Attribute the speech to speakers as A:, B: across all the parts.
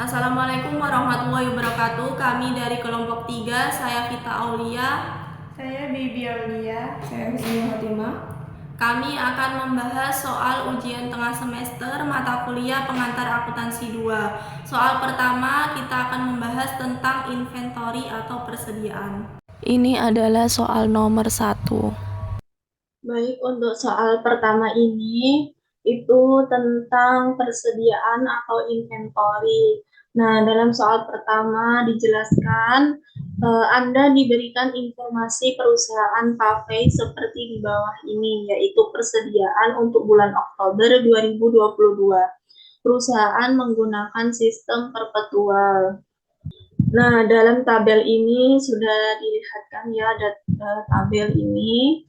A: Assalamualaikum warahmatullahi wabarakatuh. Kami dari kelompok 3, saya Vita Aulia.
B: Saya Bibi Aulia.
C: Saya Husni Fatimah.
A: Kami akan membahas soal ujian tengah semester mata kuliah pengantar akuntansi 2. Soal pertama kita akan membahas tentang inventory atau persediaan. Ini adalah soal nomor 1.
B: Baik, untuk soal pertama ini itu tentang persediaan atau inventory. Nah, dalam soal pertama dijelaskan Anda diberikan informasi perusahaan Pavey seperti di bawah ini, yaitu persediaan untuk bulan Oktober 2022. Perusahaan menggunakan sistem perpetual. Nah, dalam tabel ini sudah dilihatkan ya, ada tabel ini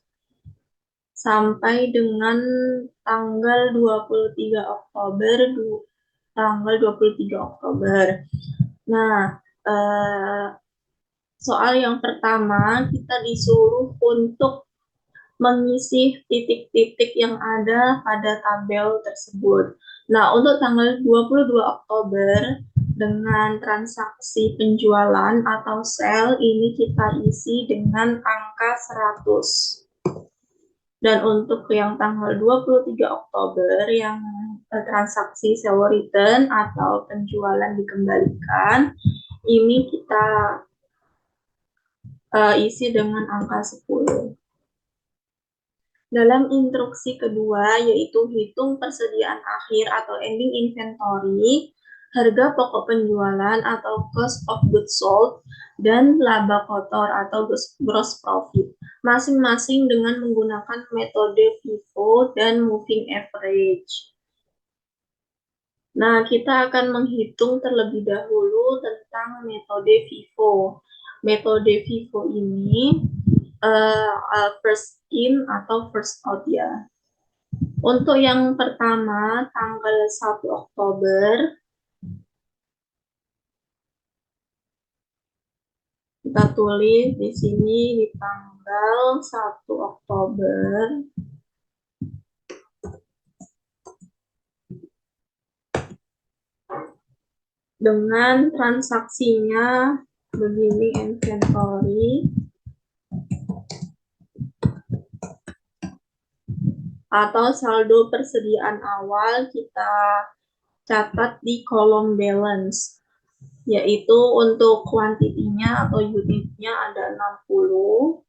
B: sampai dengan tanggal 23 Oktober tanggal 23 Oktober. Nah, soal yang pertama kita disuruh untuk mengisi titik-titik yang ada pada tabel tersebut. Nah, untuk tanggal 22 Oktober dengan transaksi penjualan atau sell ini kita isi dengan angka 100. Dan untuk yang tanggal 23 Oktober yang transaksi sell return atau penjualan dikembalikan, ini kita isi dengan angka 10. Dalam instruksi kedua, yaitu hitung persediaan akhir atau ending inventory, harga pokok penjualan atau cost of goods sold, dan laba kotor atau gross profit, masing-masing dengan menggunakan metode FIFO dan moving average. Nah, kita akan menghitung terlebih dahulu tentang metode FIFO. Metode FIFO ini first in atau first out ya. Untuk yang pertama, tanggal 1 Oktober, kita tulis di sini di tanggal 1 Oktober dengan transaksinya begini, inventory atau saldo persediaan awal kita catat di kolom balance, yaitu untuk kuantitinya atau unitnya ada 60.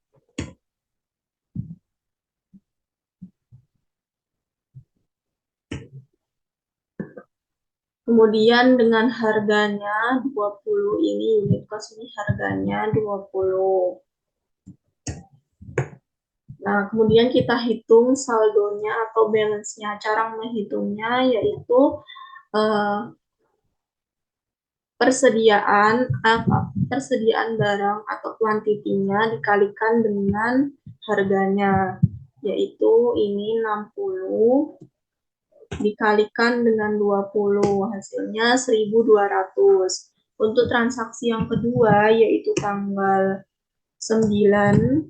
B: Kemudian dengan harganya 20 ini, unit cost ini harganya 20. Nah, kemudian kita hitung saldonya atau balance-nya. Cara menghitungnya yaitu persediaan barang atau kuantitinya dikalikan dengan harganya, yaitu ini 60 dikalikan dengan 20, hasilnya 1.200. Untuk transaksi yang kedua, yaitu tanggal 9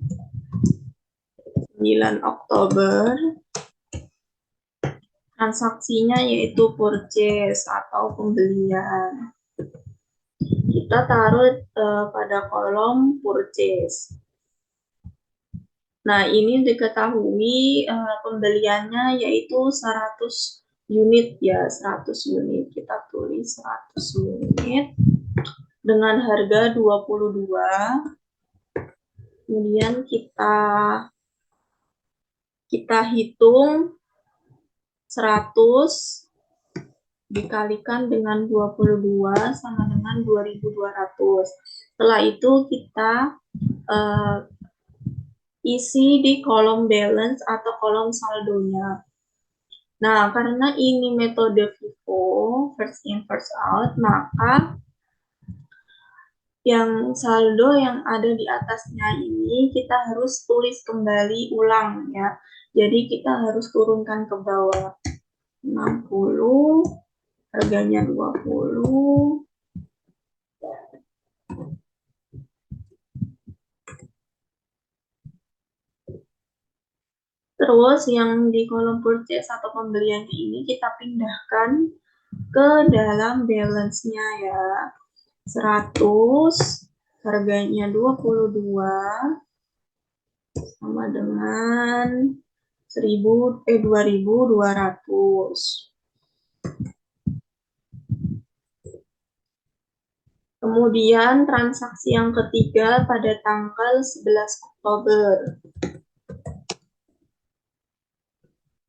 B: Oktober, transaksinya yaitu purchase atau pembelian. Kita taruh pada kolom purchase. Nah, ini diketahui pembeliannya yaitu 100 unit ya, 100 unit. Kita tulis 100 unit dengan harga 22. Kemudian kita hitung 100 dikalikan dengan 22 sama dengan 2.200. Setelah itu kita isi di kolom balance atau kolom saldonya. Nah, karena ini metode FIFO, first in first out, maka yang saldo yang ada di atasnya ini kita harus tulis kembali ulang ya. Jadi kita harus turunkan ke bawah. 60, harganya 20. Terus yang di kolom purchase atau pembelian ini kita pindahkan ke dalam balance-nya ya. 100, harganya 22, sama dengan 2.200. Kemudian transaksi yang ketiga pada tanggal 11 Oktober,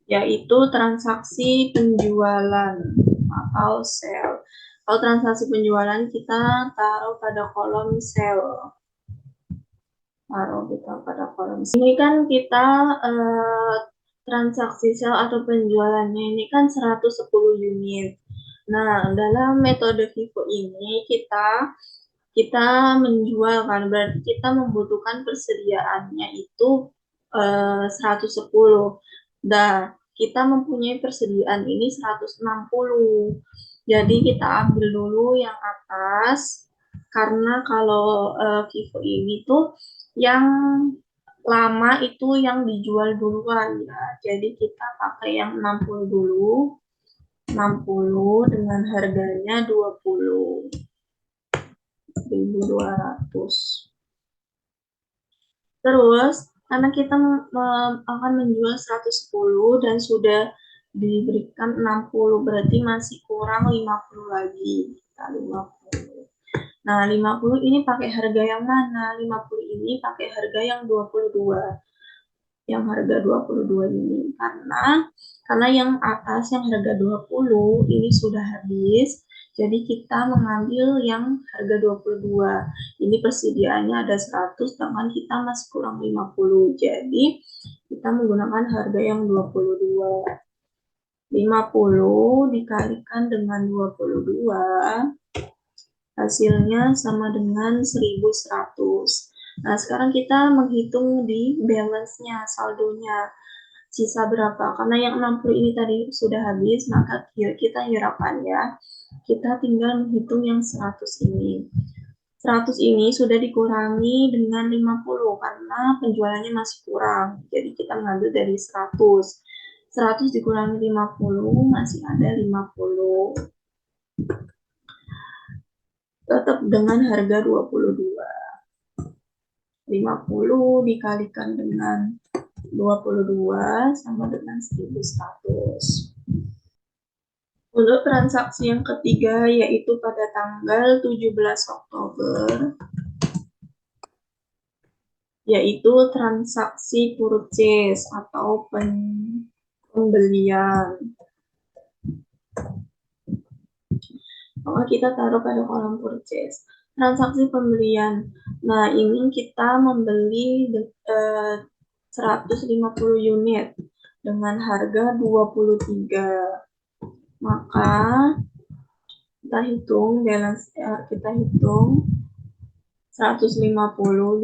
B: yaitu transaksi penjualan atau sell. Kalau transaksi penjualan kita taruh pada kolom sell. Ini kan kita transaksi sell atau penjualannya ini kan 110 unit. Nah, dalam metode FIFO ini kita menjual kan, berarti kita membutuhkan persediaannya itu 110. Dan kita mempunyai persediaan ini 160. Jadi kita ambil dulu yang atas, karena kalau FIFO ini tuh yang lama itu yang dijual duluan ya. Jadi kita pakai yang 60 dulu. 60 dengan harganya 20.200. Terus karena kita akan menjual 110 dan sudah diberikan 60, berarti masih kurang 50 lagi. Kita 50. Nah, 50 ini pakai harga yang mana? 50 ini pakai harga yang 22. Yang harga 22 ini. Karena yang atas yang harga 20 ini sudah habis. Jadi kita mengambil yang harga 22. Ini persediaannya ada 100, sedangkan kita masih kurang 50. Jadi kita menggunakan harga yang 22. 50 dikalikan dengan 22, hasilnya sama dengan 1.100. Nah, sekarang kita menghitung di balance-nya, saldonya. Sisa berapa? Karena yang 60 ini tadi sudah habis, maka kita hiraukan ya. Kita tinggal menghitung yang 100 ini. 100 ini sudah dikurangi dengan 50 karena penjualannya masih kurang. Jadi kita mengambil dari 100. 100 dikurangi 50 masih ada 50. Tetap dengan harga 22. 50 dikalikan dengan 22 sama dengan 1.100. Untuk transaksi yang ketiga yaitu pada tanggal 17 Oktober, yaitu transaksi purchase atau pembelian. Maka kita taruh pada kolom purchase. Transaksi pembelian. Nah, ini kita membeli 150 unit dengan harga 23. Maka kita hitung balance, kita hitung 150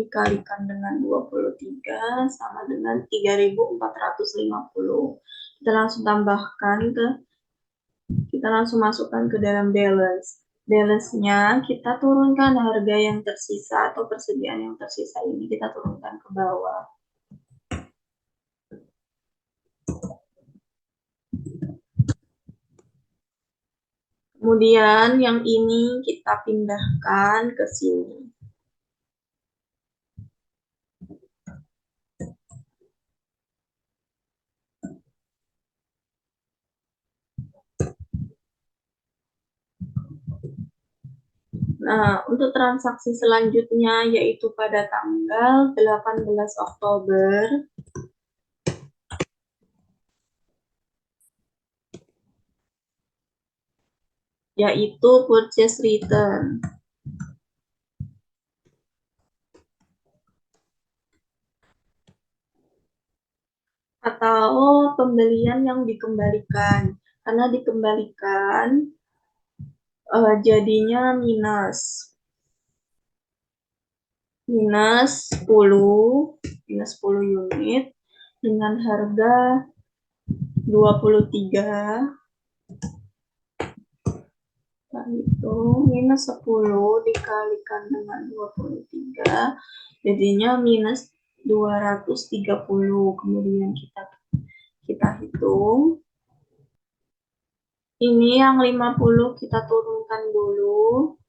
B: dikalikan dengan 23 sama dengan 3.450. Kita langsung tambahkan kita langsung masukkan ke dalam balance. Balance-nya kita turunkan harga yang tersisa atau persediaan yang tersisa ini kita turunkan ke bawah. Kemudian yang ini kita pindahkan ke sini. Nah, untuk transaksi selanjutnya yaitu pada tanggal 18 Oktober, yaitu purchase return. Atau pembelian yang dikembalikan. Karena dikembalikan jadinya minus 10 unit dengan harga 23. Nah, itu minus 10 dikalikan dengan 23 jadinya minus 230. Kemudian kita hitung Ini yang 50 kita turunkan dulu.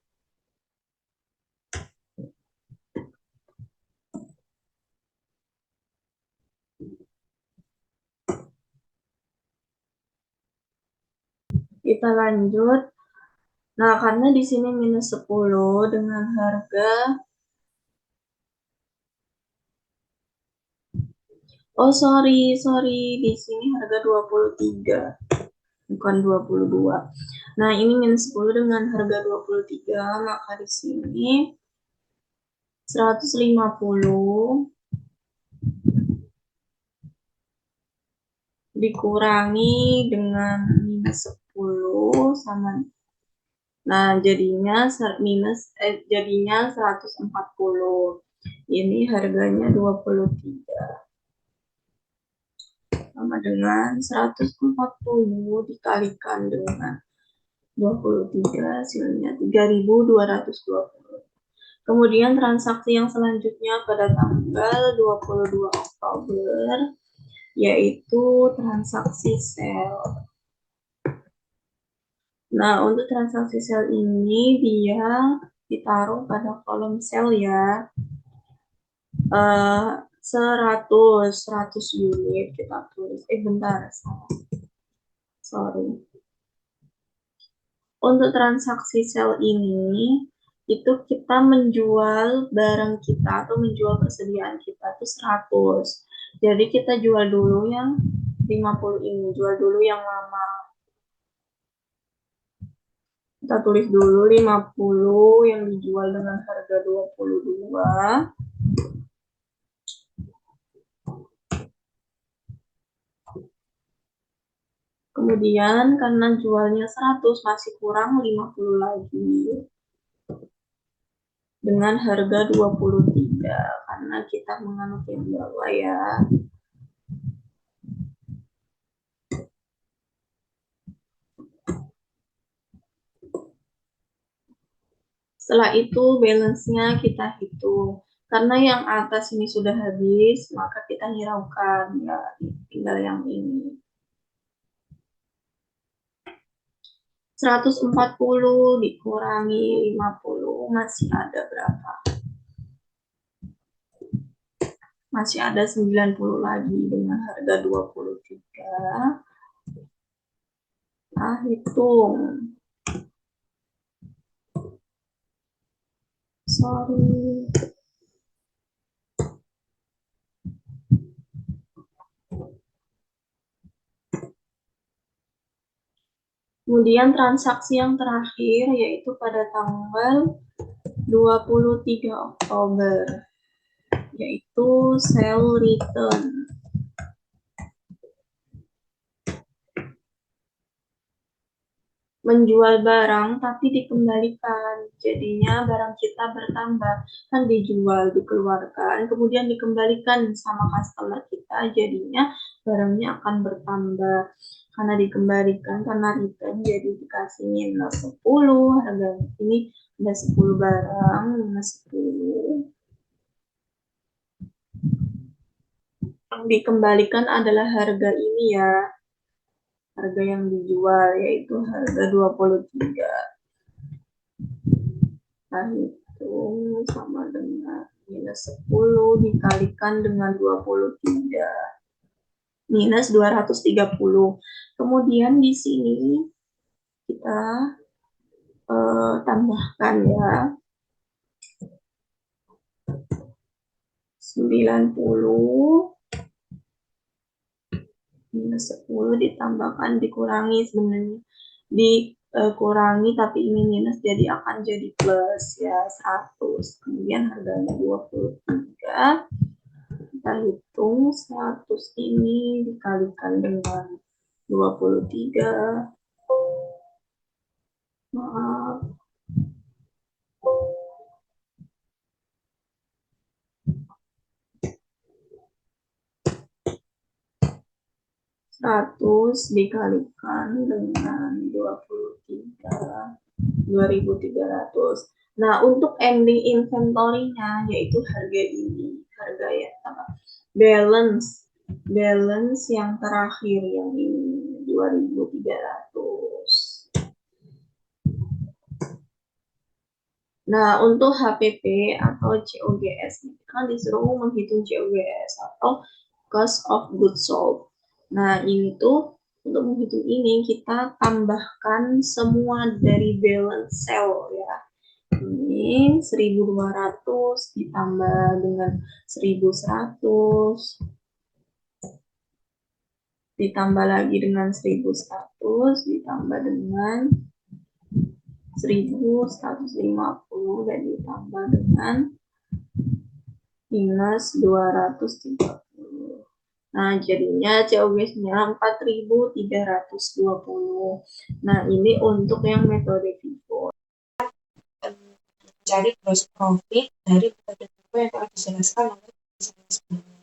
B: Kita lanjut. Nah, karena di sini minus 10 dengan harga, oh sorry, di sini harga 23, bukan 22. Nah, ini minus 10 dengan harga 23, maka di sini 150 dikurangi dengan minus 10 sama, nah jadinya 140. Ini harganya 23 sama dengan 140 dikalikan dengan 23, hasilnya 3.220. Kemudian transaksi yang selanjutnya pada tanggal 22 Oktober yaitu transaksi sell. Nah, untuk transaksi sell ini dia ditaruh pada kolom sell ya. 100 unit kita tulis. Bentar, sorry. Untuk transaksi sell ini itu kita menjual barang kita atau menjual persediaan kita itu 100. Jadi kita jual dulu yang 50 ini, jual dulu yang lama. Kita tulis dulu 50 yang dijual dengan harga 22. Kemudian karena jualnya 100 masih kurang 50 lagi. Dengan harga 23 karena kita menganut yang bawah ya. Setelah itu balance-nya kita hitung. Karena yang atas ini sudah habis, maka kita hiraukan ya, tinggal yang ini. 140 dikurangi 50 masih ada berapa? Masih ada 90 lagi dengan harga 23. Nah, hitung. Sorry. Kemudian transaksi yang terakhir yaitu pada tanggal 23 Oktober yaitu sell return. Menjual barang tapi dikembalikan. Jadinya barang kita bertambah, kan dijual, dikeluarkan, kemudian dikembalikan sama customer kita, jadinya barangnya akan bertambah. Karena dikembalikan, karena return, jadi dikasih minus 10, harga ini ada 10 barang, minus 10. Yang dikembalikan adalah harga ini ya, harga yang dijual yaitu harga 23. Nah, hitung sama dengan minus 10 dikalikan dengan 23 minus 230. Kemudian di sini kita tambahkan ya 90 minus 10 ditambahkan dikurangi, sebenarnya dikurangi tapi ini minus jadi akan jadi plus ya 100. Kemudian harganya 23, kita hitung 100 ini dikalikan dengan 23, maaf, seratus dikalikan dengan 23.300. Nah, untuk ending inventory-nya yaitu harga ini, harga ya apa? Balance yang terakhir yang ini 2.300. Nah, untuk HPP atau COGS, kita kan disuruh menghitung COGS atau cost of goods sold. Nah, ini tuh untuk menghitung ini kita tambahkan semua dari balance sale ya. Ini 1.200 ditambah dengan 1.100 ditambah lagi dengan 1.100 ditambah dengan 1.150 dan ditambah dengan minus 230. Nah, jadinya COGS-nya 4.320. Nah, ini untuk yang metode FIFO.
C: Mencari gross profit dari metode FIFO yang telah dijelaskan oleh sebelumnya.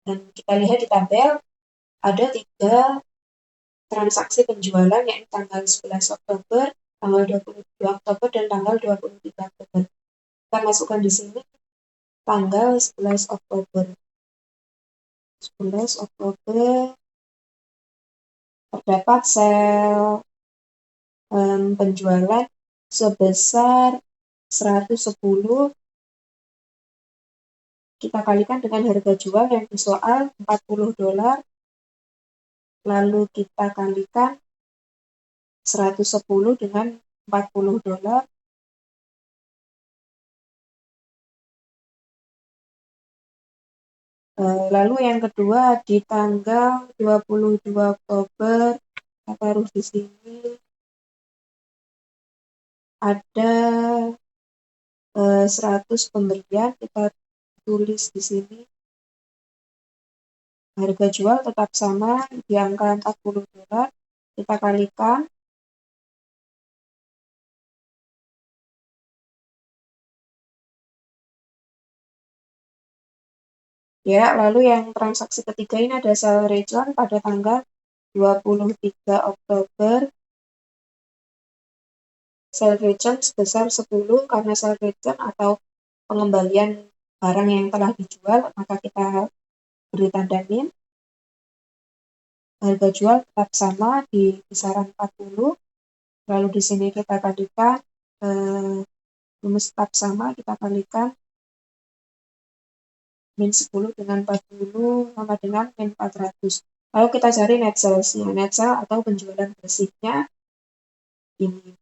C: Dan kita lihat di tabel, ada 3 transaksi penjualan, yaitu tanggal 11 Oktober, tanggal 22 Oktober, dan tanggal 23 Oktober. Kita masukkan di sini tanggal 11 Oktober. 11 Oktober terdapat sel penjualan sebesar 110, kita kalikan dengan harga jual yang di soal $40, lalu kita kalikan 110 dengan $40, lalu yang kedua di tanggal 22 Oktober, kita taruh di sini, ada 100 pembelian, kita tulis di sini. Harga jual tetap sama di angka $40, kita kalikan. Ya, lalu yang transaksi ketiga ini ada sell return pada tanggal 23 Oktober. Sell return sebesar 10, karena sell return atau pengembalian barang yang telah dijual, maka kita beri tanda min. Harga jual tetap sama di kisaran 40, lalu di sini kita kalikan, rumus tetap sama, kita kalikan min 10 dengan 40 sama dengan min 400. Lalu kita cari net sales-nya. Net sale atau penjualan bersihnya ini.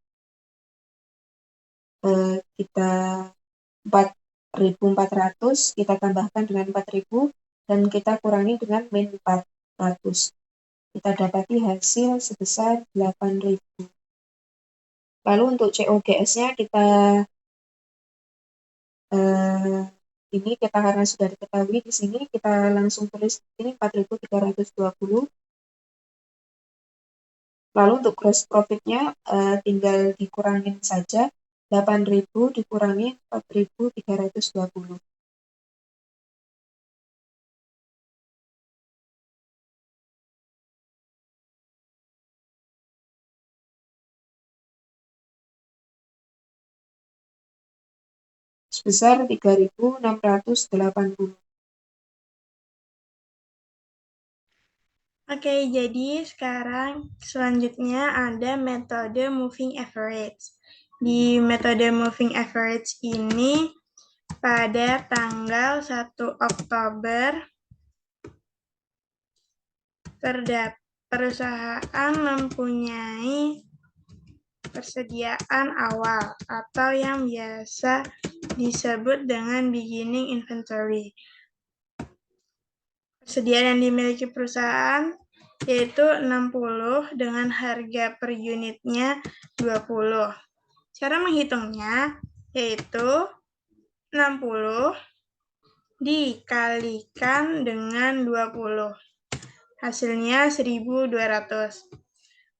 C: Kita 4.400, kita tambahkan dengan 4.000, dan kita kurangi dengan min 400. Kita dapati hasil sebesar 8.000. Lalu untuk COGS-nya kita ini kita karena sudah diketahui di sini, kita langsung tulis di sini 4.320. Lalu untuk gross profit-nya tinggal dikurangin saja, 8.000 dikurangi 4.320. Sebesar 3.680.
A: Oke, jadi sekarang selanjutnya ada metode moving average. Di metode moving average ini pada tanggal 1 Oktober perusahaan mempunyai persediaan awal atau yang biasa disebut dengan beginning inventory. Persediaan yang dimiliki perusahaan yaitu 60 dengan harga per unitnya 20. Cara menghitungnya yaitu 60 dikalikan dengan 20. Hasilnya 1.200.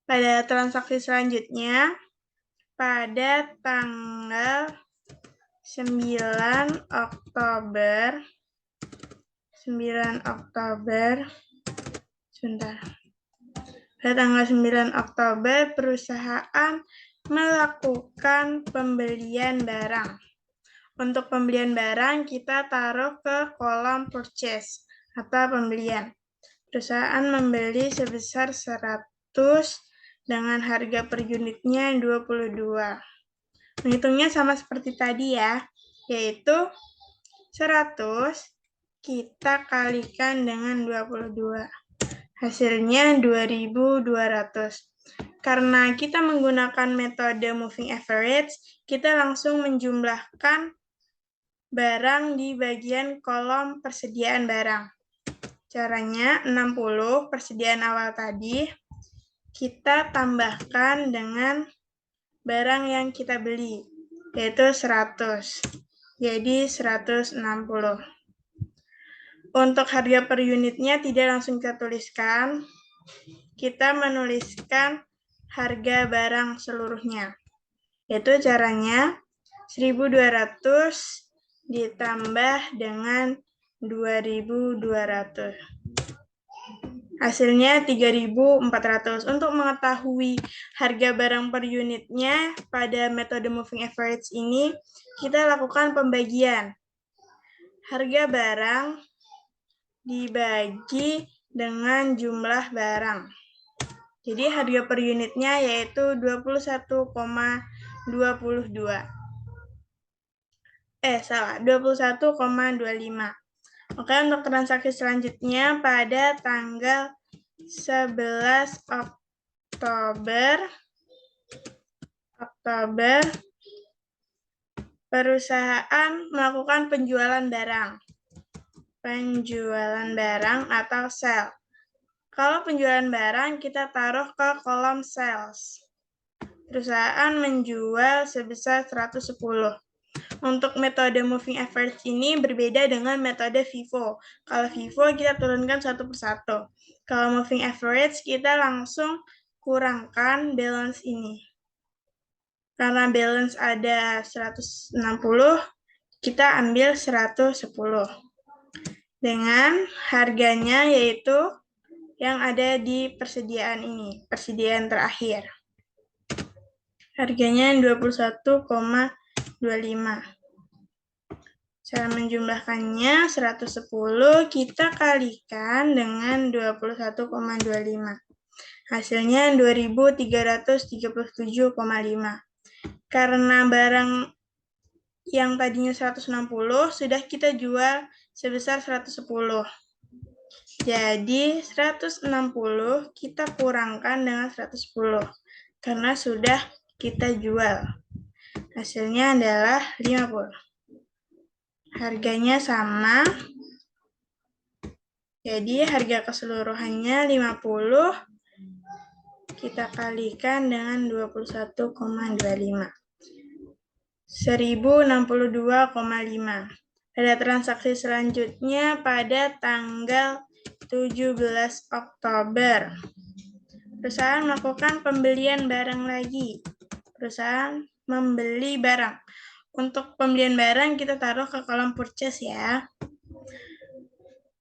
A: Pada transaksi selanjutnya, pada tanggal 9 Oktober, pada tanggal 9 Oktober, perusahaan melakukan pembelian barang. Untuk pembelian barang, kita taruh ke kolom purchase atau pembelian. Perusahaan membeli sebesar 100 dengan harga per unitnya 22.
D: Menghitungnya sama seperti tadi ya, yaitu 100 kita kalikan dengan 22. Hasilnya 2.200. Karena kita menggunakan metode moving average, kita langsung menjumlahkan barang di bagian kolom persediaan barang. Caranya 60 persediaan awal tadi kita tambahkan dengan barang yang kita beli, yaitu 100. Jadi 160. Untuk harga per unitnya tidak langsung kita tuliskan, kita menuliskan harga barang seluruhnya. Yaitu caranya 1.200 ditambah dengan 2.200. Hasilnya 3.400. Untuk mengetahui harga barang per unitnya pada metode moving average ini, kita lakukan pembagian. Harga barang dibagi dengan jumlah barang. Jadi harga per unitnya yaitu 21,22. 21,25. Oke, untuk transaksi selanjutnya pada tanggal 11 Oktober, perusahaan melakukan penjualan barang atau sell. Kalau penjualan barang, kita taruh ke kolom sales. Perusahaan menjual sebesar 110. Untuk metode moving average ini berbeda dengan metode FIFO. Kalau FIFO kita turunkan satu persatu. Kalau moving average kita langsung kurangkan balance ini. Karena balance ada 160, kita ambil 110. Dengan harganya yaitu yang ada di persediaan ini, persediaan terakhir. Harganya 21,25. Cara menjumlahkannya 110 kita kalikan dengan 21,25. Hasilnya 2.337,5. Karena barang yang tadinya 160 sudah kita jual sebesar 110. Jadi 160 kita kurangkan dengan 110 karena sudah kita jual. Hasilnya adalah 50. Harganya sama. Jadi harga keseluruhannya 50. Kita kalikan dengan 21,25. 1062,5. Pada transaksi selanjutnya pada tanggal 17 Oktober. Perusahaan melakukan pembelian barang lagi. Perusahaan membeli barang. Untuk pembelian barang kita taruh ke kolom purchase ya.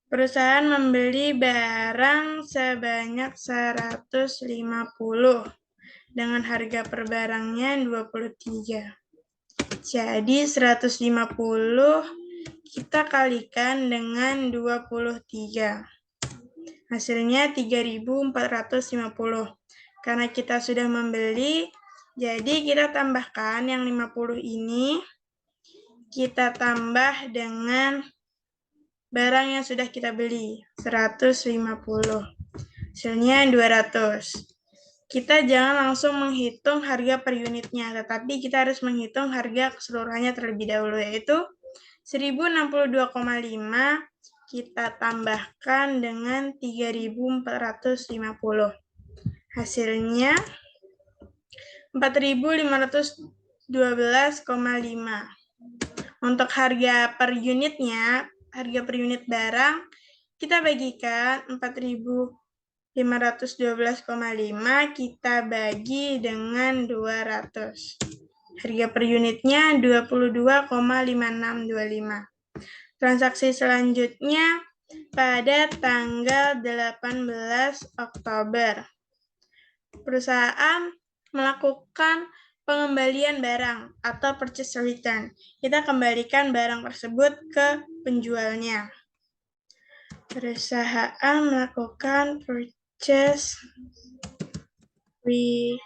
D: Perusahaan membeli barang sebanyak 150 dengan harga per barangnya 23. Jadi 150 kita kalikan dengan 23. Hasilnya 3.450. Karena kita sudah membeli, jadi kita tambahkan yang 50 ini, kita tambah dengan barang yang sudah kita beli, 150. Hasilnya 200. Kita jangan langsung menghitung harga per unitnya, tetapi kita harus menghitung harga keseluruhannya terlebih dahulu, yaitu 1062,5 kita tambahkan dengan 3.450. Hasilnya 4.512,5. Untuk harga per unitnya, harga per unit barang, kita bagikan 4.512,5 kita bagi dengan 200. Harga per unitnya 22,5625. Transaksi selanjutnya pada tanggal 18 Oktober. Perusahaan melakukan pengembalian barang atau purchase return. Kita kembalikan barang tersebut ke penjualnya. Perusahaan melakukan purchase return.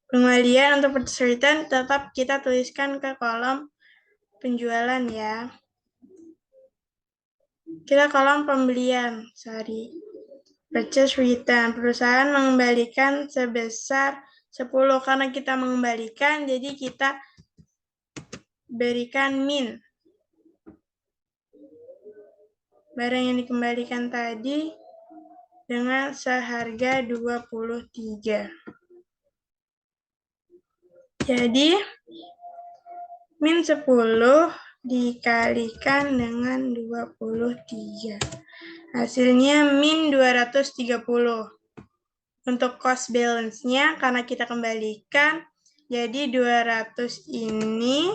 D: Kemudian untuk purchase return tetap kita tuliskan ke kolom penjualan ya. Kita kolom pembelian, purchase return. Perusahaan mengembalikan sebesar 10 karena kita mengembalikan, jadi kita berikan min. Barang yang dikembalikan tadi dengan seharga 23. Jadi, min 10 dikalikan dengan 23. Hasilnya min 230. Untuk cost balance-nya, karena kita kembalikan, jadi 200 ini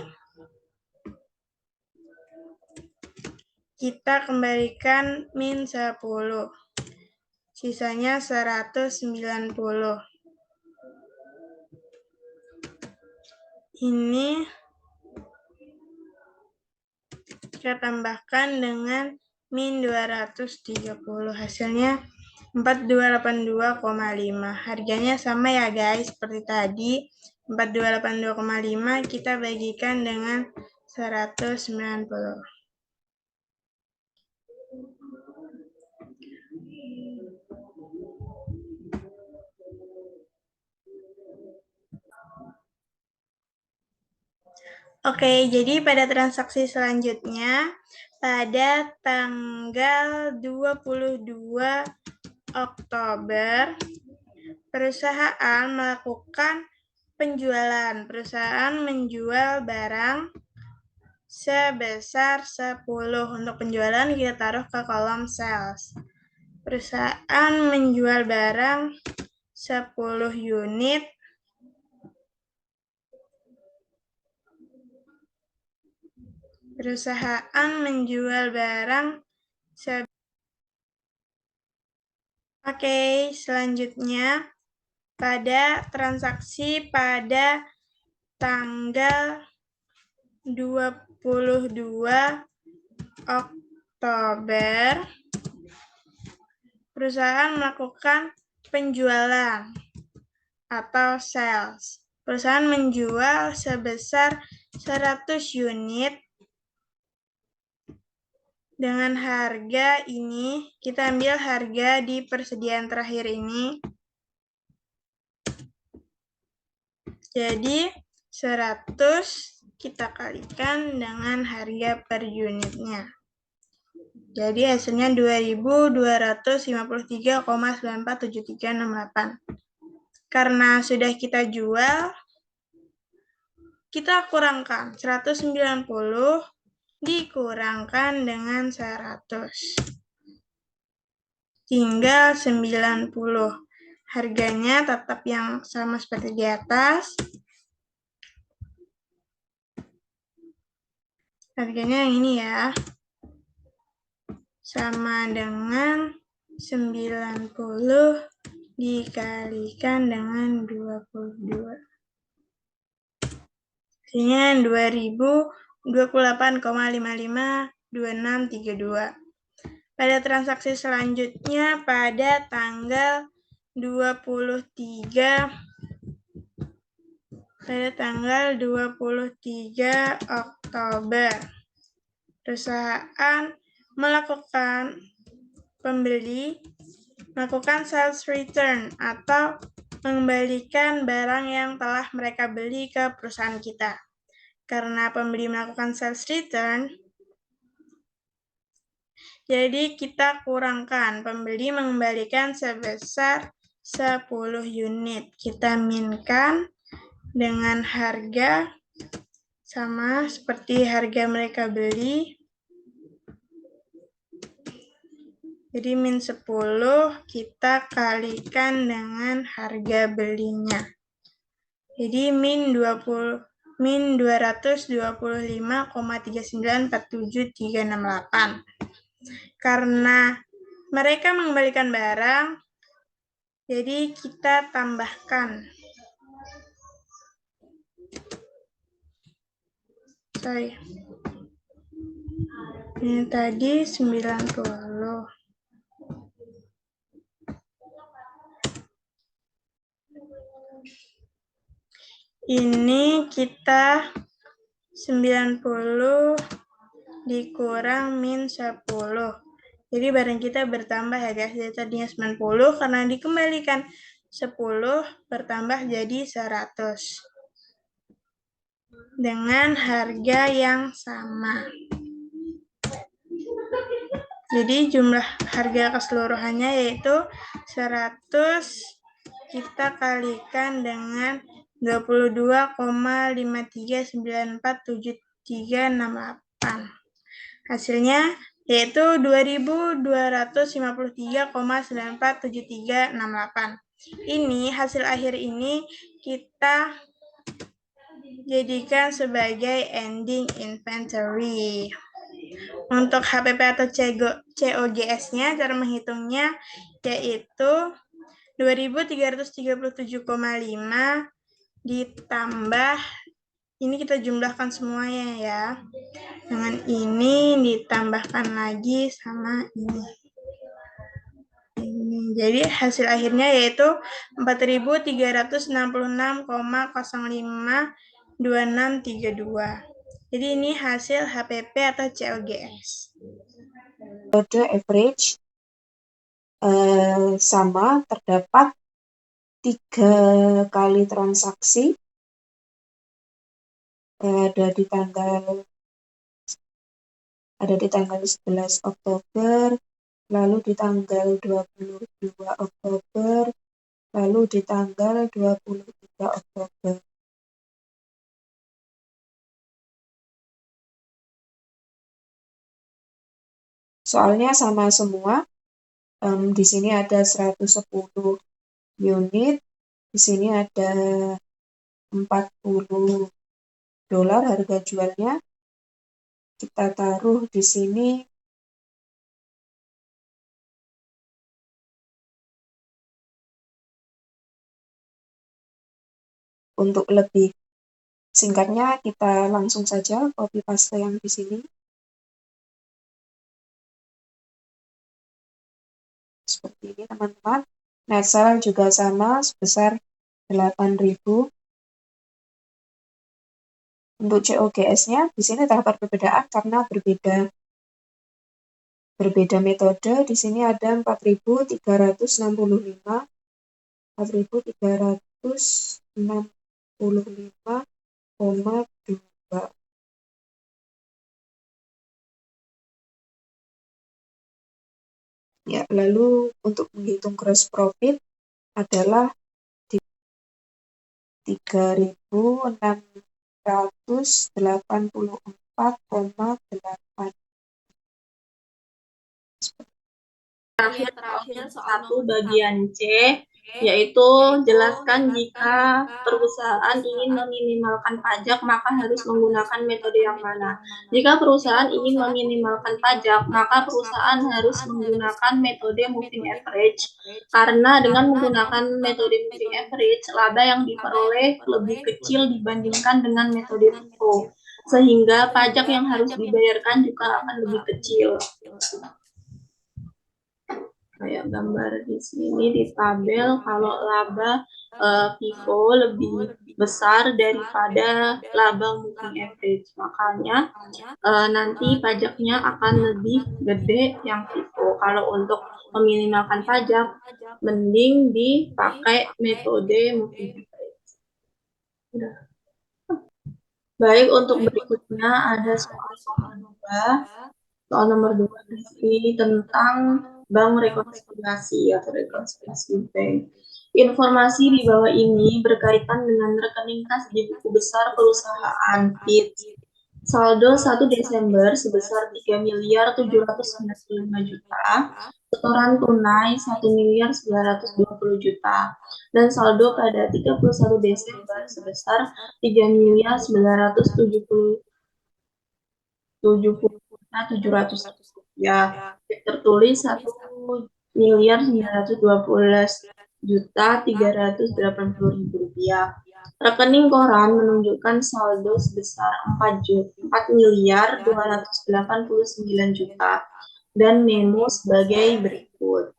D: kita kembalikan min 10. Sisanya 190. Ini kita tambahkan dengan min 230. Hasilnya 4282,5. Harganya sama ya guys, seperti tadi. 4282,5 kita bagikan dengan 190. Oke, jadi pada transaksi selanjutnya, pada tanggal 22 Oktober, perusahaan melakukan penjualan. Perusahaan menjual barang sebesar 10. Untuk penjualan kita taruh ke kolom sales. Perusahaan menjual barang 10 unit Perusahaan menjual barang. Oke, selanjutnya pada transaksi pada tanggal 22 Oktober, perusahaan melakukan penjualan atau sales. Perusahaan menjual sebesar 100 unit. Dengan harga ini, kita ambil harga di persediaan terakhir ini. Jadi, 100 kita kalikan dengan harga per unitnya. Jadi, hasilnya 2.253,947368. Karena sudah kita jual, kita kurangkan 190 dikurangkan dengan 100. Tinggal 90. Harganya tetap yang sama seperti di atas. Harganya yang ini ya. Sama dengan 90 dikalikan dengan 22. Hasilnya 2028,552632. Pada transaksi selanjutnya pada tanggal 23 Oktober, perusahaan melakukan sales return atau mengembalikan barang yang telah mereka beli ke perusahaan kita. Karena pembeli melakukan sales return, jadi kita kurangkan. Pembeli mengembalikan sebesar 10 unit. Kita minkan dengan harga sama seperti harga mereka beli. Jadi min 10 kita kalikan dengan harga belinya. Jadi min 225,39473768. Karena mereka mengembalikan barang, jadi kita tambahkan. Ini tadi 90. Ini kita 90 dikurang min 10. Jadi barang kita bertambah ya guys. Jadi tadinya 90 karena dikembalikan 10 bertambah jadi 100. Dengan harga yang sama. Jadi jumlah harga keseluruhannya yaitu 100 kita kalikan dengan 22,53947368. Hasilnya yaitu 2253,947368. Ini hasil akhir ini kita jadikan sebagai ending inventory. Untuk HPP atau COGS-nya, cara menghitungnya yaitu 2337,5 ditambah, ini kita jumlahkan semuanya ya. Dengan ini ditambahkan lagi sama ini. Jadi hasil akhirnya yaitu 4366,052632. Jadi ini hasil HPP atau COGS.
C: Metode average sama terdapat 3 kali transaksi, ada di tanggal 11 Oktober, lalu di tanggal 22 Oktober, lalu di tanggal 23 Oktober. Soalnya sama semua. Di sini ada 110 unit, di sini ada $40 harga jualnya. Kita taruh di sini untuk lebih singkatnya kita langsung saja copy paste yang di sini. Seperti ini teman-teman. Net sale juga sama sebesar 8.000. Untuk COGS-nya di sini terdapat perbedaan karena berbeda metode. Di sini ada 4.365, 4.365,2. Ya, lalu untuk menghitung gross profit adalah 3.684,8.
B: Terakhir soal 1 bagian C, yaitu jelaskan jika perusahaan ingin meminimalkan pajak maka harus menggunakan metode yang mana. Jika perusahaan ingin meminimalkan pajak, maka perusahaan harus menggunakan metode moving average, karena dengan menggunakan metode moving average, laba yang diperoleh lebih kecil dibandingkan dengan metode FIFO, sehingga pajak yang harus dibayarkan juga akan lebih kecil. Kayak gambar di sini di tabel, kalau laba FIFO lebih besar daripada laba moving average, makanya nanti pajaknya akan lebih gede yang FIFO. Kalau untuk meminimalkan pajak, mending dipakai metode moving average. Udah. Baik, untuk berikutnya ada soal nomor 2 ini tentang bank rekonsiliasi atau rekonsiliasi bank. Informasi di bawah ini berkaitan dengan rekening kas di buku besar perusahaan Fitch. Saldo 1 Desember sebesar 3.795.000.000, setoran tunai 1.920.000.000, dan saldo pada 31 Desember sebesar 3.970.700 rupiah. Tertulis 1.912.380.000 rupiah. Rekening koran menunjukkan saldo sebesar 4.289.000.000 dan memo sebagai berikut.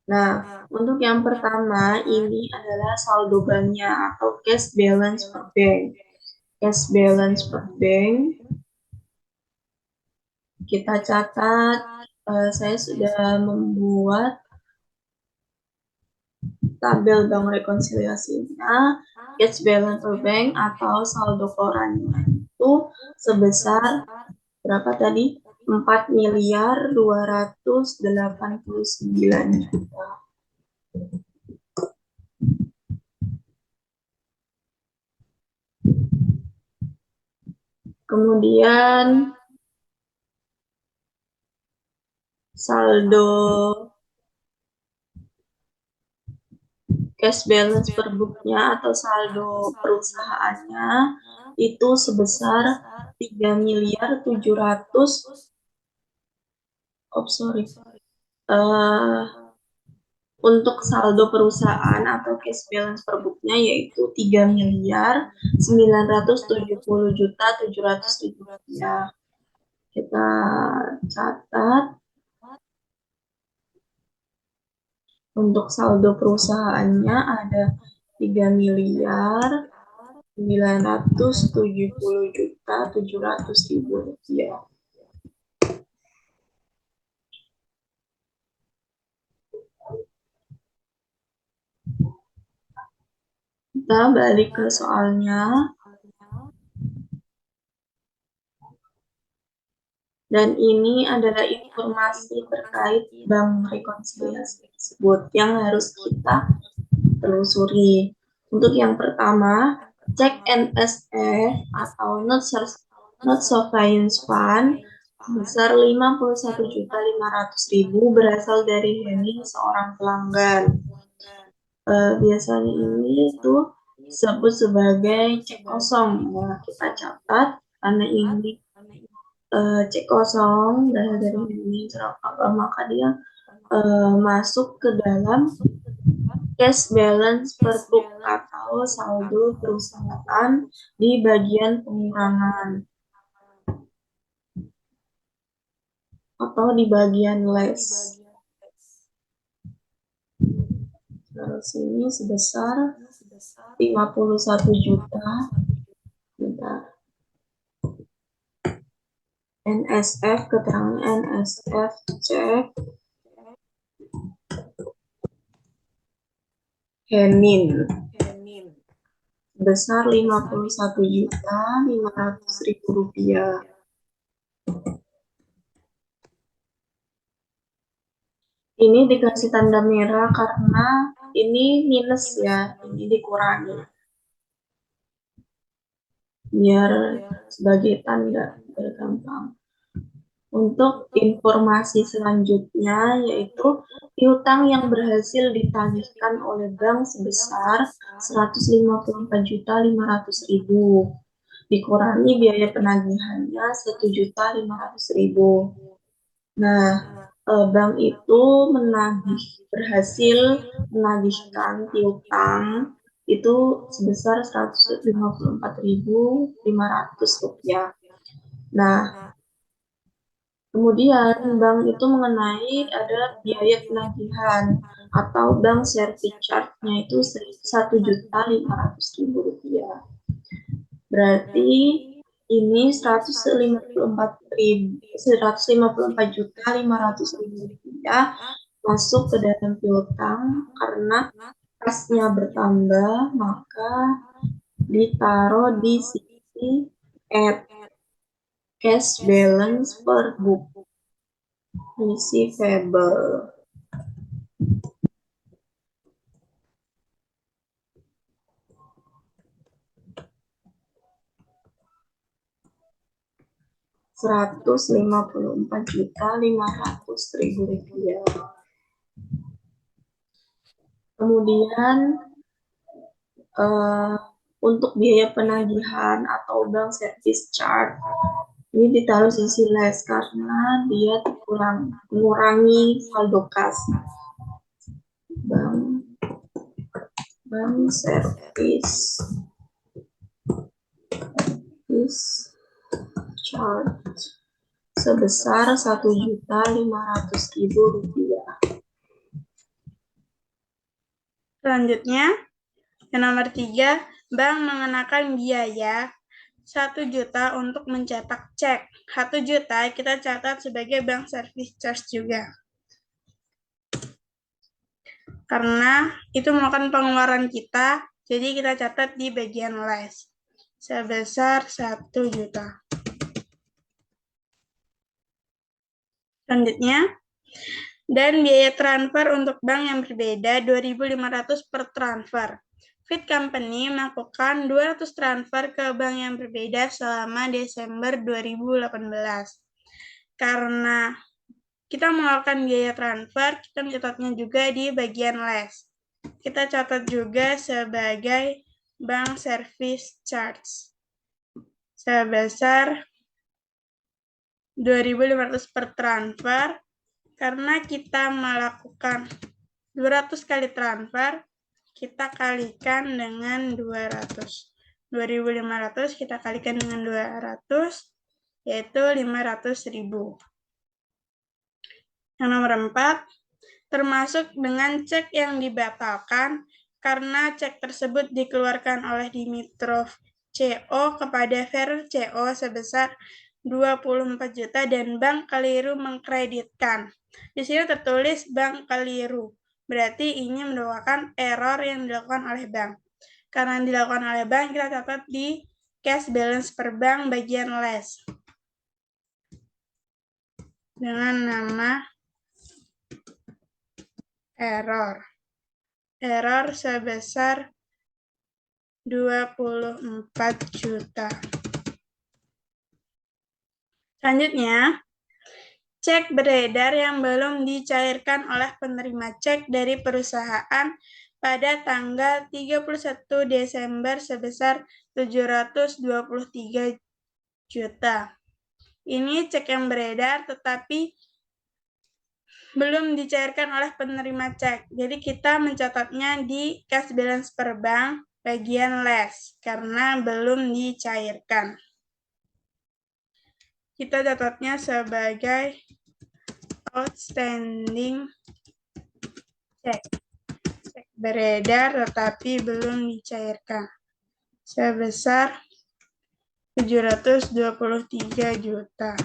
B: Nah, untuk yang pertama ini adalah saldo banknya atau cash balance per bank. Cash balance per bank kita catat. Saya sudah membuat tabel bank rekonsiliasinya. Cash balance per bank atau saldo korannya itu sebesar berapa tadi? 4.289 juta. Kemudian saldo cash balance per booknya atau saldo perusahaannya itu sebesar 3.700 untuk saldo perusahaan atau cash balance per booknya yaitu 3.970.707 rupiah. Kita catat untuk saldo perusahaannya ada 3.970.700.000 rupiah. Kita balik ke soalnya. Dan ini adalah informasi terkait bank rekonsiliasi tersebut yang harus kita telusuri. Untuk yang pertama, cek NSF atau Not Surveillance Fund sebesar 51.500.000 berasal dari Henning, seorang pelanggan. Biasanya ini itu disebut sebagai cek kosong. Ya, kita catat karena ini cek kosong dari ini maka dia masuk ke dalam cash balance per book atau saldo perusahaan di bagian pengurangan atau di bagian less. Terus ini sebesar 51 juta. NSF, keterangan NSF cek Henin sebesar 51.500.000 rupiah. Ini dikasih tanda merah karena ini minus ya, ini dikurangi biar sebagai tanda bergampang. Untuk informasi selanjutnya yaitu piutang yang berhasil ditagihkan oleh bank sebesar 154.500.000 dikurangi biaya penagihannya 1.500.000. Nah, bank itu berhasil menagihkan piutang itu sebesar 154.500 rupiah. Nah, kemudian bank itu mengenai ada biaya penagihan atau bank service charge-nya itu 1.500.000 rupiah. Berarti ini 154.500.000 rupiah masuk ke dalam piutang karena kasnya bertambah, maka ditaruh di sisi at cash balance per book receivable. Rp154.500.000. Kemudian untuk biaya penagihan atau bank service charge ini ditaruh sisi less karena dia mengurangi saldo kas. Bank service charge sebesar 1.500.000 rupiah.
D: Selanjutnya, yang nomor 3, bank mengenakan biaya 1 juta untuk mencetak cek. 1 juta kita catat sebagai bank service charge juga. Karena itu merupakan pengeluaran kita, jadi kita catat di bagian less. Sebesar 1 juta. Selanjutnya, dan biaya transfer untuk bank yang berbeda 2.500 per transfer. Feed Company melakukan 200 transfer ke bank yang berbeda selama Desember 2018. Karena kita melakukan biaya transfer, kita mencatatnya juga di bagian less. Kita catat juga sebagai bank service charge sebesar 2.500 per transfer. Karena kita melakukan 200 kali transfer, kita kalikan dengan 200. 2.500 kita kalikan dengan 200, yaitu 500.000. Yang nomor 4, termasuk dengan cek yang dibatalkan karena cek tersebut dikeluarkan oleh Dimitrov CO kepada Ferrer CO sebesar 24 juta dan bank keliru mengkreditkan. Di sini tertulis bank keliru, berarti ini merupakan error yang dilakukan oleh bank. Karena dilakukan oleh bank, kita catat di cash balance per bank bagian less dengan nama error sebesar 24 juta. Selanjutnya, cek beredar yang belum dicairkan oleh penerima cek dari perusahaan pada tanggal 31 Desember sebesar 723 juta. Ini cek yang beredar tetapi belum dicairkan oleh penerima cek. Jadi kita mencatatnya di cash balance per bank bagian less karena belum dicairkan. Kita catatnya sebagai outstanding cek. Cek beredar tetapi belum dicairkan sebesar 723 juta.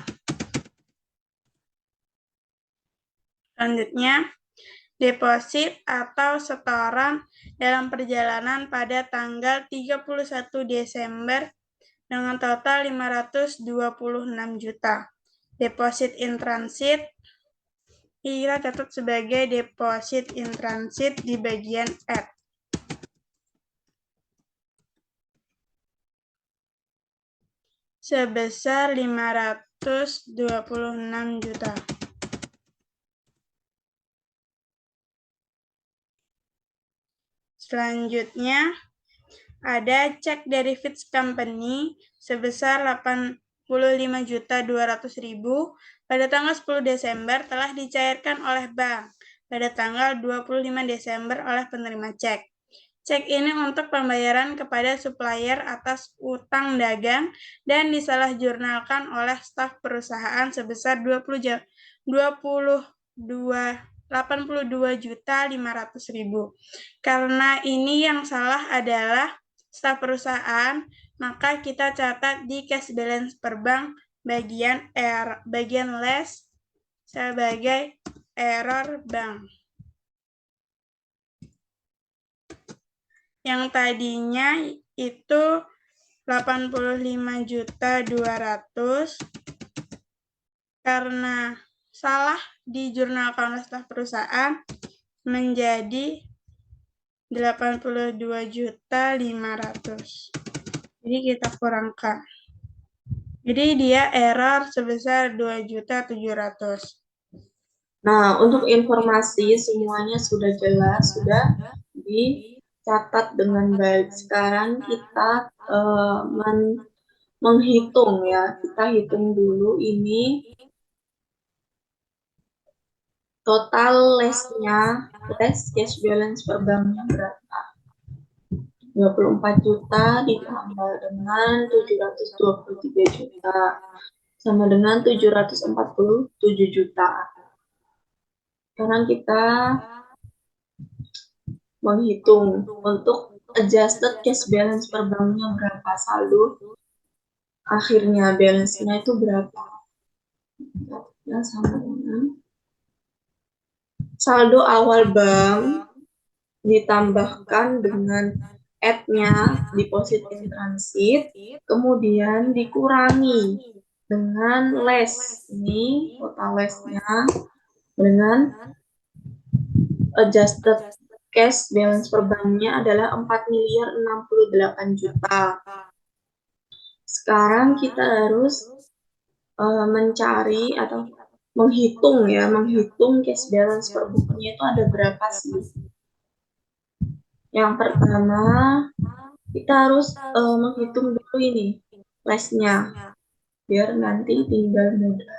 D: Selanjutnya, deposit atau setoran dalam perjalanan pada tanggal 31 Desember dengan total 526 juta. Deposit in transit, kita catat sebagai deposit in transit di bagian add. Sebesar 526 juta. Selanjutnya, ada cek dari Feed Company sebesar 85.200.000 pada tanggal 10 Desember telah dicairkan oleh bank pada tanggal 25 Desember oleh penerima cek. Cek ini untuk pembayaran kepada supplier atas utang dagang dan disalahjurnalkan oleh staf perusahaan sebesar 82.500.000. Karena ini yang salah adalah staf perusahaan, maka kita catat di cash balance per bank bagian less sebagai error bank. Yang tadinya itu 85.200.000 karena salah dijurnalkan oleh staf perusahaan menjadi 82.500.000. Jadi kita kurangkan. Jadi dia error sebesar 2.700.000.
B: Nah, untuk informasi semuanya sudah jelas, sudah dicatat dengan baik. Sekarang kita menghitung ya. Kita hitung dulu ini total less-nya, less cash balance per banknya berapa? 24 juta ditambah dengan 723 juta sama dengan 747 juta. Sekarang kita menghitung untuk adjusted cash balance per banknya berapa, saldo akhirnya balance-nya itu berapa. Ya, sama dengan saldo awal bank ditambahkan dengan add-nya deposit in transit, kemudian dikurangi dengan less, ini total less-nya dengan adjusted cash balance per banknya adalah 4.068 juta. Sekarang kita harus mencari atau menghitung cash balance per bukunya itu ada berapa sih. Yang pertama, kita harus menghitung dulu ini less-nya, biar nanti tinggal mudah.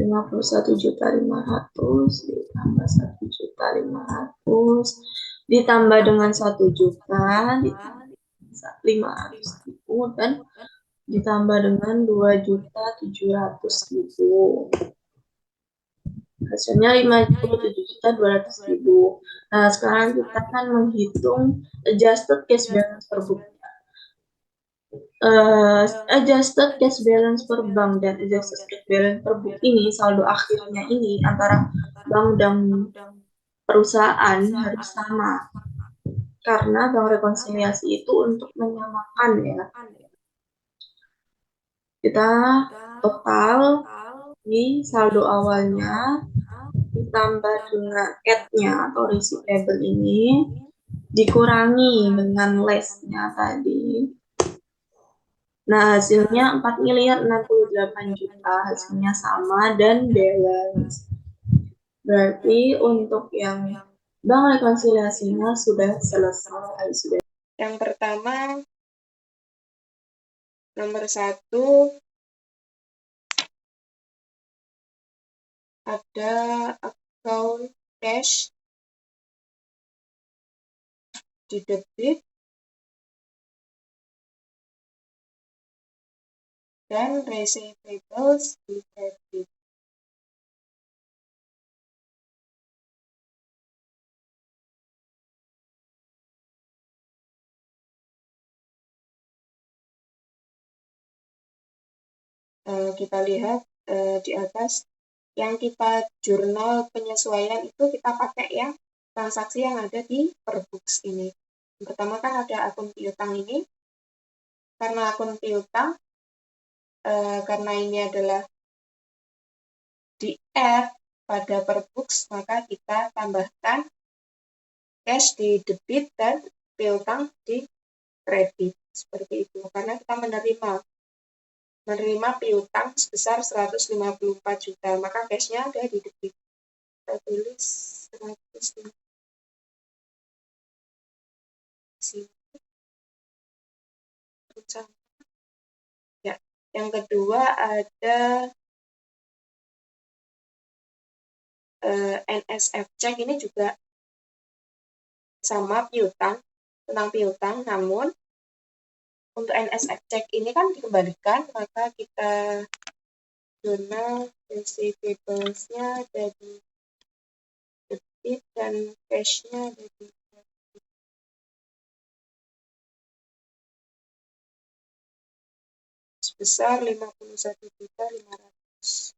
B: 51.500.000 ditambah 1.500.000 ditambah dengan 1 juta ditambah 500.000 dan ditambah dengan 2.700.000. Hasilnya 57.200.000. Nah, sekarang kita akan menghitung adjusted cash balance per book. Adjusted cash balance per bank dan adjusted cash balance per book ini, saldo akhirnya ini antara bank dan perusahaan harus sama. Karena bank rekonsiliasi itu untuk menyamakan ya. Kita total ini saldo awalnya ditambah dengan add-nya atau receivable ini dikurangi dengan less-nya tadi. Nah, hasilnya 4.068 juta, hasilnya sama dan balance. Berarti untuk yang bank rekonsiliasinya sudah selesai.
C: Yang pertama, nomor 1, ada account cash di debit dan receivables di credit. Kita lihat di atas, yang kita jurnal penyesuaian itu kita pakai ya transaksi yang ada di perbooks ini. Yang pertama kan ada akun piutang ini, karena akun piutang karena ini adalah di add pada perbooks, maka kita tambahkan cash di debit dan piutang di kredit, seperti itu. Karena kita menerima piutang sebesar 154 juta, maka cashnya ada di debit. Kita tulis 150 sini. Ya, yang kedua ada NSF check, ini juga sama piutang, tentang piutang, namun untuk NSF check ini kan dikembalikan, maka kita jurnal receivables-nya dari debit dan cash-nya dari sebesar 51.500.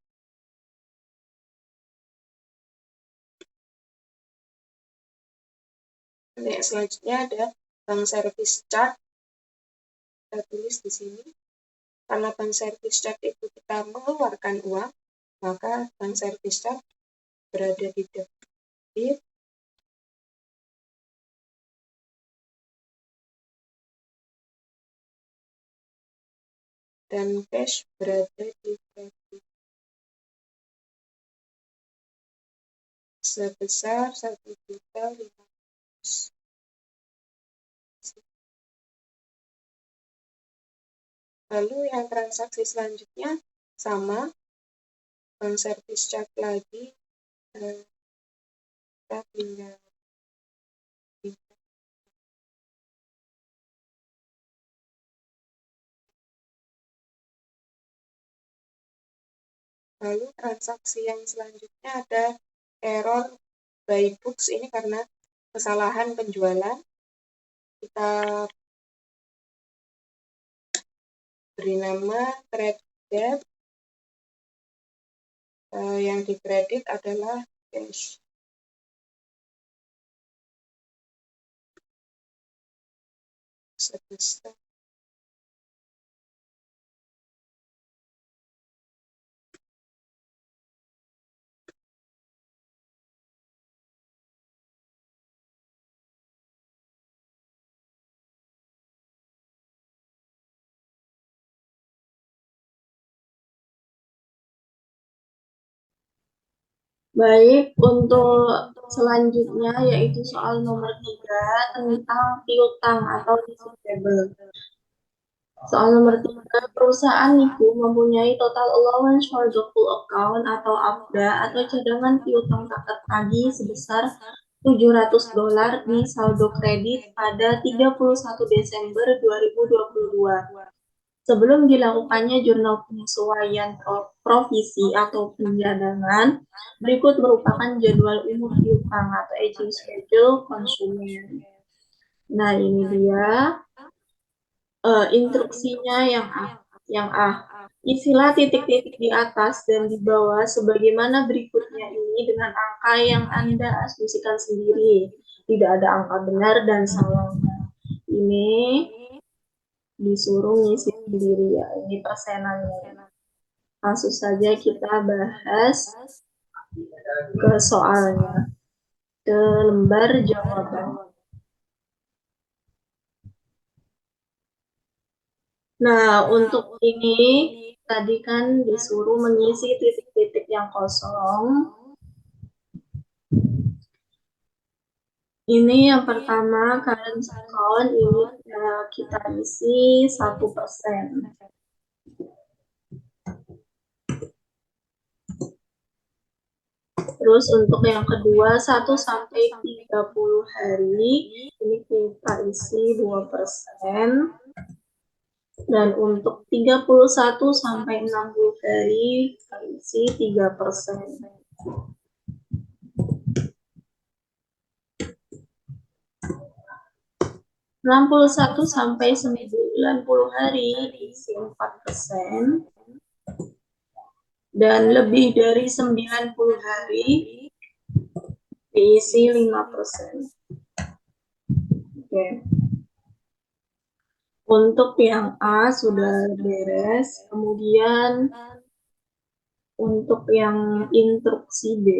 C: Selanjutnya ada bank service charge. Kita tulis di sini. Karena bank service charge itu kita mengeluarkan uang, maka bank service charge berada di debit. Dan cash berada di kredit sebesar 1.500.000. Lalu yang transaksi selanjutnya sama, bank service charge lagi, kita tinggal lalu transaksi yang selanjutnya ada error by books, ini karena kesalahan penjualan, kita beri nama credit debt. Yang dikredit adalah cash. Sebesar
B: Baik, untuk selanjutnya yaitu soal nomor 3 tentang piutang atau receivable. Soal nomor 3, perusahaan itu mempunyai total allowance for doubtful account atau APDA atau cadangan piutang tak tertagih sebesar $700 di saldo kredit pada 31 Desember 2022. Sebelum dilakukannya jurnal penyesuaian provisi atau pencadangan, berikut merupakan jadwal umum piutang atau aging schedule konsumen. Nah, ini dia instruksinya yang A. Isilah titik-titik di atas dan di bawah sebagaimana berikutnya ini dengan angka yang Anda asumsikan sendiri. Tidak ada angka benar dan salahnya. Ini disuruh ngisi sendiri ya, ini persenannya. Langsung saja kita bahas ke soalnya, ke lembar jawaban. Nah, untuk ini tadi kan disuruh mengisi titik-titik yang kosong. Ini yang pertama, current account ini kita isi 1%. Terus untuk yang kedua 1 sampai 30 hari ini kita isi 2%. Dan untuk 31 sampai 60 hari kita isi 3%. 61 sampai 90 hari diisi 4%. Dan lebih dari 90 hari diisi 5%. Oke. Untuk yang A sudah beres. Kemudian untuk yang instruksi B,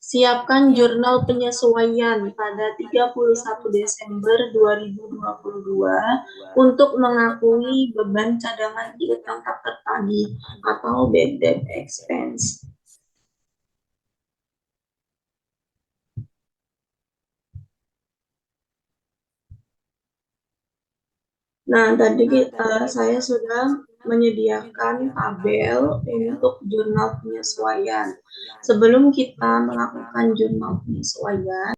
B: siapkan jurnal penyesuaian pada 31 Desember 2022 untuk mengakui beban cadangan piutang tak tertagih atau bad debt expense. Nah, tadi saya sudah menyediakan tabel untuk jurnal penyesuaian. Sebelum kita melakukan jurnal penyesuaian,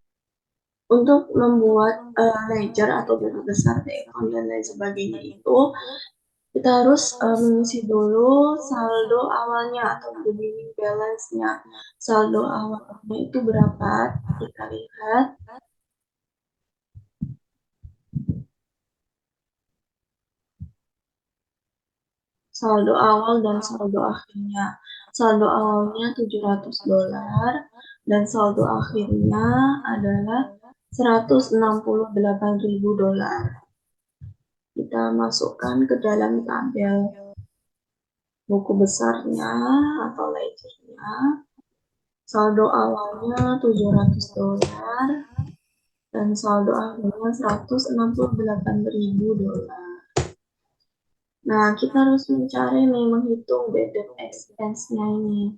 B: untuk membuat ledger atau buku besar account dan lain sebagainya itu, kita harus mengisi dulu saldo awalnya atau beginning balance-nya. Saldo awalnya itu berapa? Kita lihat. Saldo awal dan saldo akhirnya. Saldo awalnya $700 dan saldo akhirnya adalah $168.000. Kita masukkan ke dalam tabel buku besarnya atau ledgernya. Saldo awalnya $700 dan saldo akhirnya $168.000. Nah, kita harus mencari nih, menghitung bad debt expense-nya ini.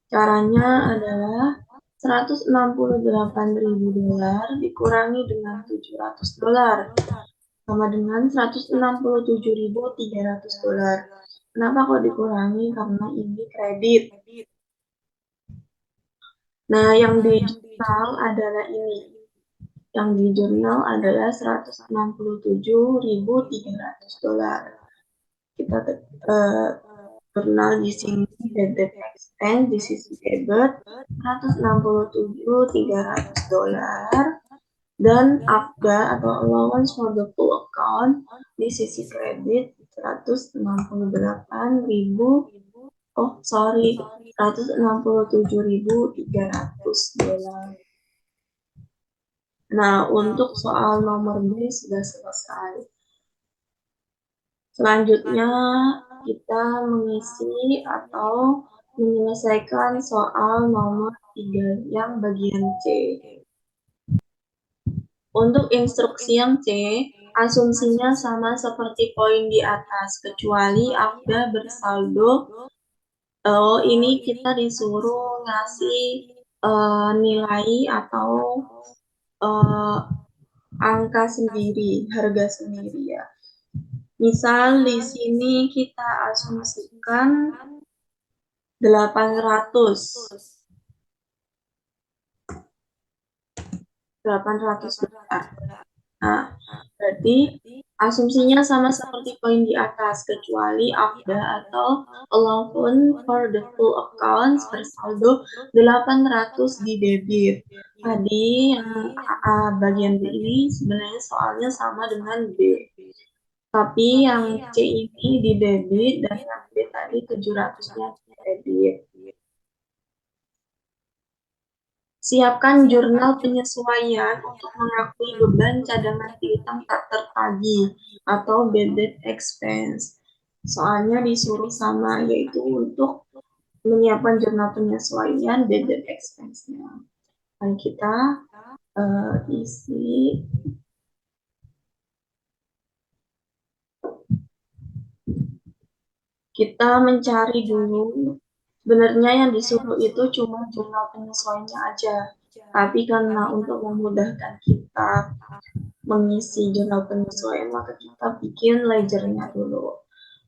B: Caranya adalah $168.000 dikurangi dengan $700 sama dengan $167.300. Kenapa kok dikurangi? Karena ini kredit. Nah, yang di jurnal adalah ini. Yang di jurnal adalah $167.300. Kita jurnal di sini bad debt expense di sisi debit $167.300 dan AFDA atau allowance for the full account di sisi kredit 167.300. Nah, untuk soal nomor B sudah selesai. Selanjutnya kita mengisi atau menyelesaikan soal nomor 3 yang bagian C. Untuk instruksi yang C, asumsinya sama seperti poin di atas, kecuali AFDA bersaldo. Ini kita disuruh ngasih nilai atau angka sendiri, harga sendiri ya. Misal di sini kita asumsikan 800 dolar. Nah, berarti asumsinya sama seperti poin di atas, kecuali AFDA atau allowance for the full accounts bersaldo 800 di debit. Tadi yang bagian B ini sebenarnya soalnya sama dengan B. Tapi yang C ini di debit dan yang B tadi 700-nya di debit. Siapkan jurnal penyesuaian untuk mengakui beban cadangan piutang tak tertagih atau bad debt expense. Soalnya disuruh sama, yaitu untuk menyiapkan jurnal penyesuaian bad debt expense-nya. Dan kita isi kita mencari dulu. Sebenarnya yang disuruh itu cuma jurnal penyesuaiannya aja. Tapi karena untuk memudahkan kita mengisi jurnal penyesuaian, maka kita bikin ledgernya dulu.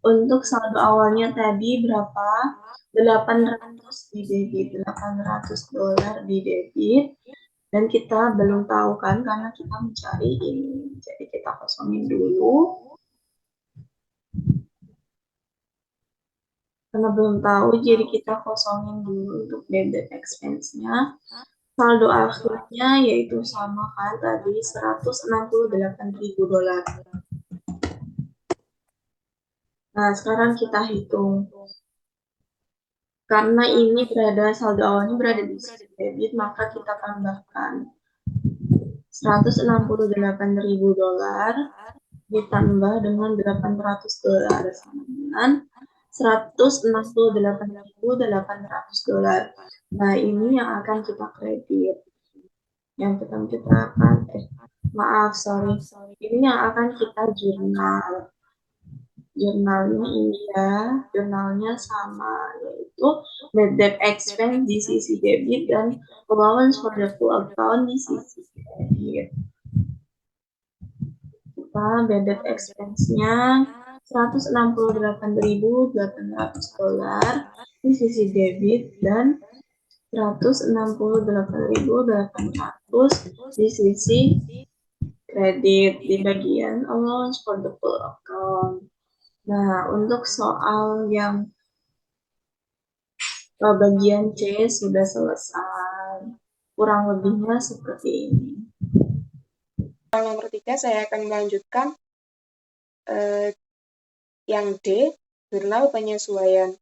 B: Untuk saldo awalnya tadi berapa? 800 di debit, $800 di debit. Dan kita belum tahu kan, karena kita mencari ini. Jadi kita kosongin dulu. Karena belum tahu, jadi kita kosongin dulu untuk bad debt expense-nya. Saldo akhirnya yaitu sama kan tadi $168.000. Nah, sekarang kita hitung. Karena ini saldo awalnya berada di sisi debit, maka kita tambahkan $168.000 ditambah dengan $800 sama dengan $168.800. Nah, ini yang akan kita kredit. Yang kita akan ini yang akan kita jurnal. Jurnalnya ini ya, jurnalnya sama, yaitu bad debt expense di sisi debit dan allowance for the full account di sisi debit. Kita bad debt expense-nya $168.800 di sisi debit dan $168.800 di sisi kredit di bagian allowance for the full account. Nah, untuk soal yang bagian C sudah selesai. Kurang lebihnya seperti ini.
C: Soal nomor 3 saya akan melanjutkan yang D, jurnal penyesuaian.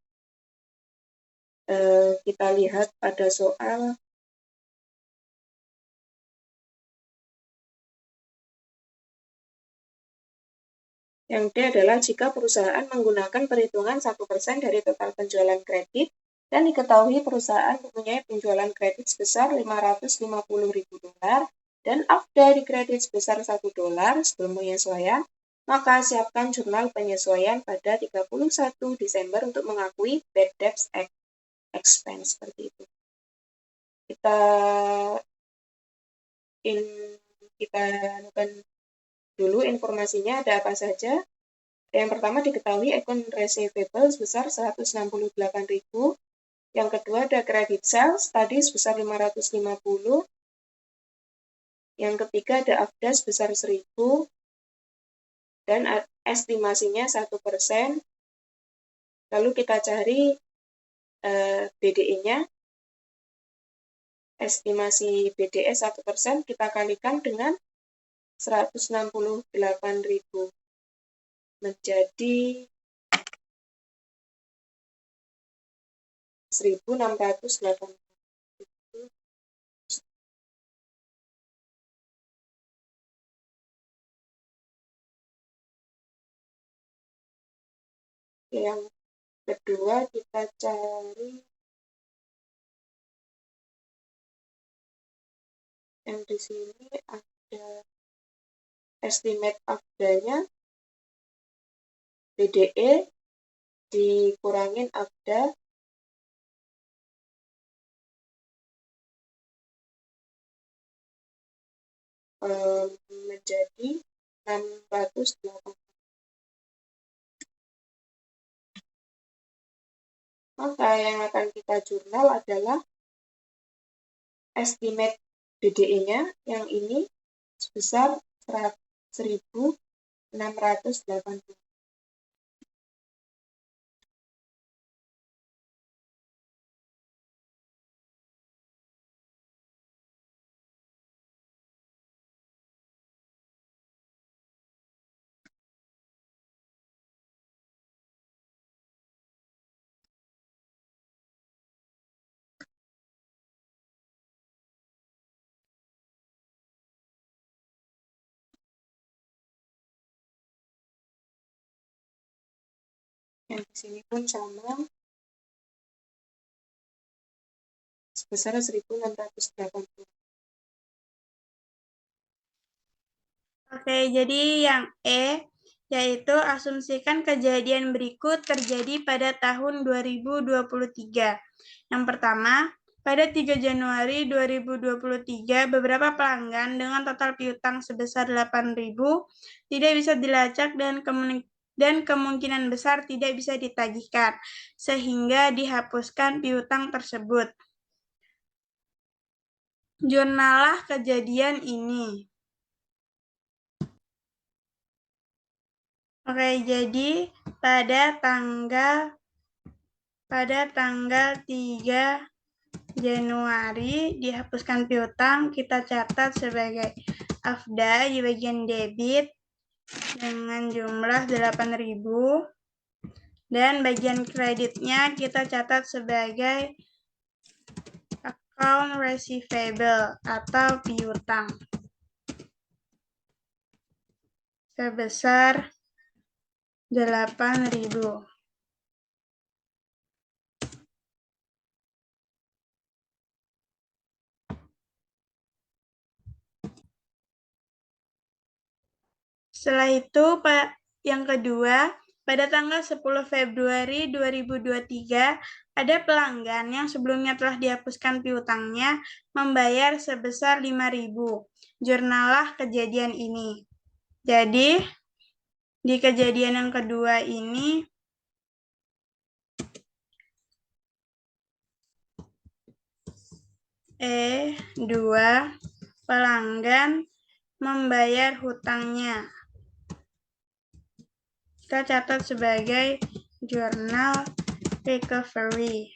C: Kita lihat pada soal yang D adalah jika perusahaan menggunakan perhitungan 1% dari total penjualan kredit dan diketahui perusahaan mempunyai penjualan kredit sebesar $550.000 dan AFDA di kredit sebesar $1 sebelum penyesuaian, maka siapkan jurnal penyesuaian pada 31 Desember untuk mengakui bad debt expense seperti itu. Kita anukan dulu informasinya ada apa saja. Yang pertama diketahui account receivable sebesar 168.000. Yang kedua ada credit sales tadi sebesar 550. Yang ketiga ada AFDA sebesar 1.000 dan estimasinya 1%. Lalu kita cari BDE-nya, estimasi BDS 1% kita kalikan dengan 168.000 menjadi 1.680. Yang kedua kita cari yang di sini ada estimate AFDA-nya, BDE dikurangin AFDA menjadi 608. Maka yang akan kita jurnal adalah estimate BDE-nya yang ini sebesar 1.680. Yang di sini pun sama, sebesar 1.680.
D: Oke, jadi yang E, yaitu asumsikan kejadian berikut terjadi pada tahun 2023. Yang pertama, pada 3 Januari 2023, beberapa pelanggan dengan total piutang sebesar 8.000 tidak bisa dilacak dan kemungkinan besar tidak bisa ditagihkan, sehingga dihapuskan piutang tersebut. Jurnalah kejadian ini. Oke, jadi pada tanggal 3 Januari dihapuskan piutang, kita catat sebagai AFDA di bagian debit dengan jumlah 8.000 dan bagian kreditnya kita catat sebagai account receivable atau piutang sebesar 8.000. Setelah itu, yang kedua, pada tanggal 10 Februari 2023, ada pelanggan yang sebelumnya telah dihapuskan piutangnya membayar sebesar 5.000. Jurnalah kejadian ini. Jadi, di kejadian yang kedua ini, E2, pelanggan membayar hutangnya. Kita catat sebagai jurnal recovery.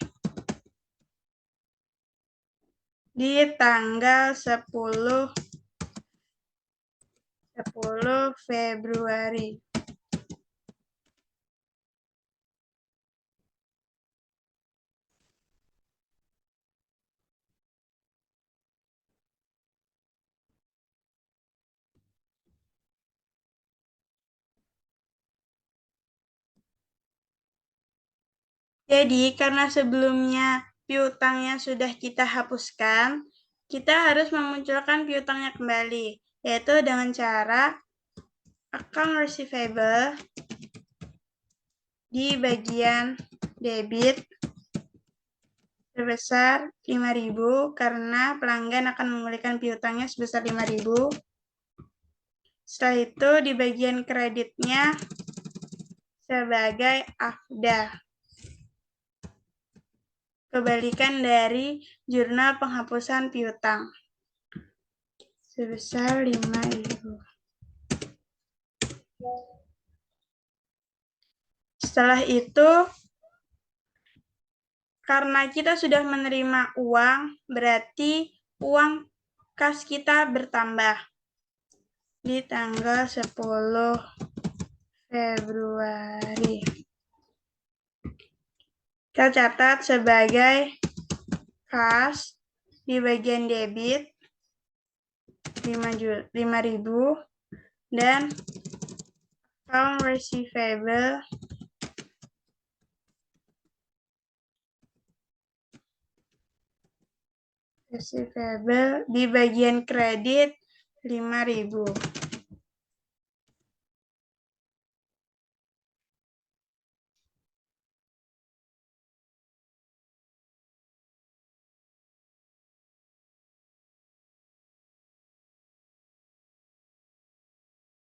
D: Di tanggal 10 Februari. Jadi, karena sebelumnya piutangnya sudah kita hapuskan, kita harus memunculkan piutangnya kembali, yaitu dengan cara account receivable di bagian debit sebesar 5.000 karena pelanggan akan memulihkan piutangnya sebesar 5.000. Setelah itu di bagian kreditnya sebagai AFDA. Kebalikan dari jurnal penghapusan piutang sebesar 5.000. Setelah itu karena kita sudah menerima uang, berarti uang kas kita bertambah di tanggal 10 Februari. Kita catat sebagai kas di bagian debit 5.000 dan account receivable di bagian kredit 5.000.